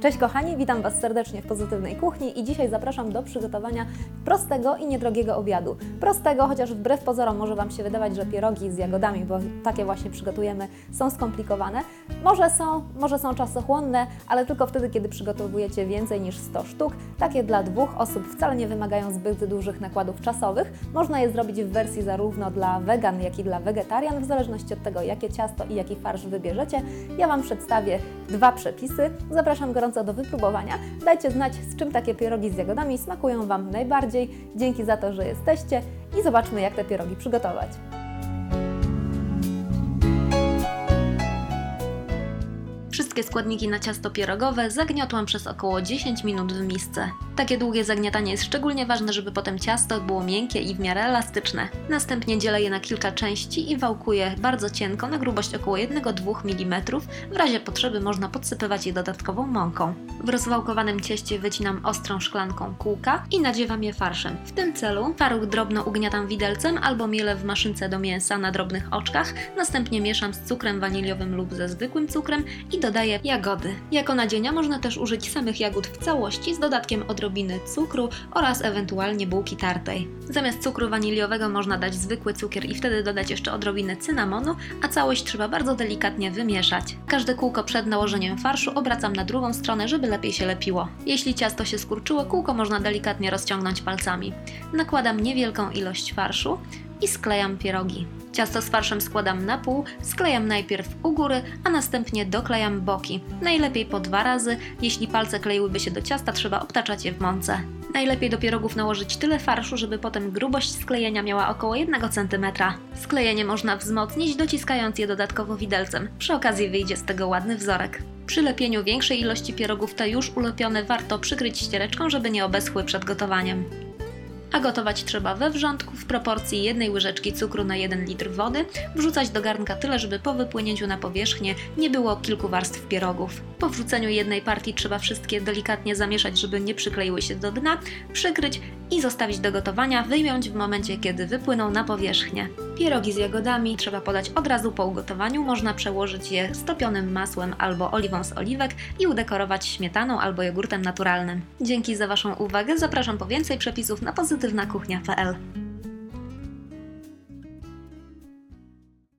Cześć kochani, witam Was serdecznie w Pozytywnej Kuchni i dzisiaj zapraszam do przygotowania prostego i niedrogiego obiadu. Prostego, chociaż wbrew pozorom może Wam się wydawać, że pierogi z jagodami, bo takie właśnie przygotujemy, są skomplikowane. Może są czasochłonne, ale tylko wtedy, kiedy przygotowujecie więcej niż 100 sztuk. Takie dla 2 osób wcale nie wymagają zbyt dużych nakładów czasowych. Można je zrobić w wersji zarówno dla wegan, jak i dla wegetarian, w zależności od tego, jakie ciasto i jaki farsz wybierzecie. Ja Wam przedstawię 2 przepisy. Zapraszam gorąco do wypróbowania. Dajcie znać, z czym takie pierogi z jagodami smakują Wam najbardziej. Dzięki za to, że jesteście i zobaczmy, jak te pierogi przygotować. Wszystkie składniki na ciasto pierogowe zagniotłam przez około 10 minut w misce. Takie długie zagniatanie jest szczególnie ważne, żeby potem ciasto było miękkie i w miarę elastyczne. Następnie dzielę je na kilka części i wałkuję bardzo cienko na grubość około 1-2 mm. W razie potrzeby można podsypywać je dodatkową mąką. W rozwałkowanym cieście wycinam ostrą szklanką kółka i nadziewam je farszem. W tym celu twaróg drobno ugniatam widelcem albo mielę w maszynce do mięsa na drobnych oczkach. Następnie mieszam z cukrem waniliowym lub ze zwykłym cukrem i dodaję jagody. Jako nadzienia można też użyć samych jagód w całości z dodatkiem odrobiny cukru oraz ewentualnie bułki tartej. Zamiast cukru waniliowego można dać zwykły cukier i wtedy dodać jeszcze odrobinę cynamonu, a całość trzeba bardzo delikatnie wymieszać. Każde kółko przed nałożeniem farszu obracam na drugą stronę, żeby lepiej się lepiło. Jeśli ciasto się skurczyło, kółko można delikatnie rozciągnąć palcami. Nakładam niewielką ilość farszu i sklejam pierogi. Ciasto z farszem składam na pół, sklejam najpierw u góry, a następnie doklejam boki. Najlepiej po 2 razy, jeśli palce kleiłyby się do ciasta, trzeba obtaczać je w mące. Najlepiej do pierogów nałożyć tyle farszu, żeby potem grubość sklejenia miała około 1 cm. Sklejenie można wzmocnić, dociskając je dodatkowo widelcem. Przy okazji wyjdzie z tego ładny wzorek. Przy lepieniu większej ilości pierogów te już ulepione warto przykryć ściereczką, żeby nie obeschły przed gotowaniem. A gotować trzeba we wrzątku w proporcji 1 łyżeczki cukru na 1 litr wody, wrzucać do garnka tyle, żeby po wypłynięciu na powierzchnię nie było kilku warstw pierogów. Po wrzuceniu jednej partii trzeba wszystkie delikatnie zamieszać, żeby nie przykleiły się do dna, przykryć i zostawić do gotowania, wyjąć w momencie, kiedy wypłyną na powierzchnię. Pierogi z jagodami trzeba podać od razu po ugotowaniu, można przełożyć je stopionym masłem albo oliwą z oliwek i udekorować śmietaną albo jogurtem naturalnym. Dzięki za Waszą uwagę, zapraszam po więcej przepisów na pozytywnakuchnia.pl.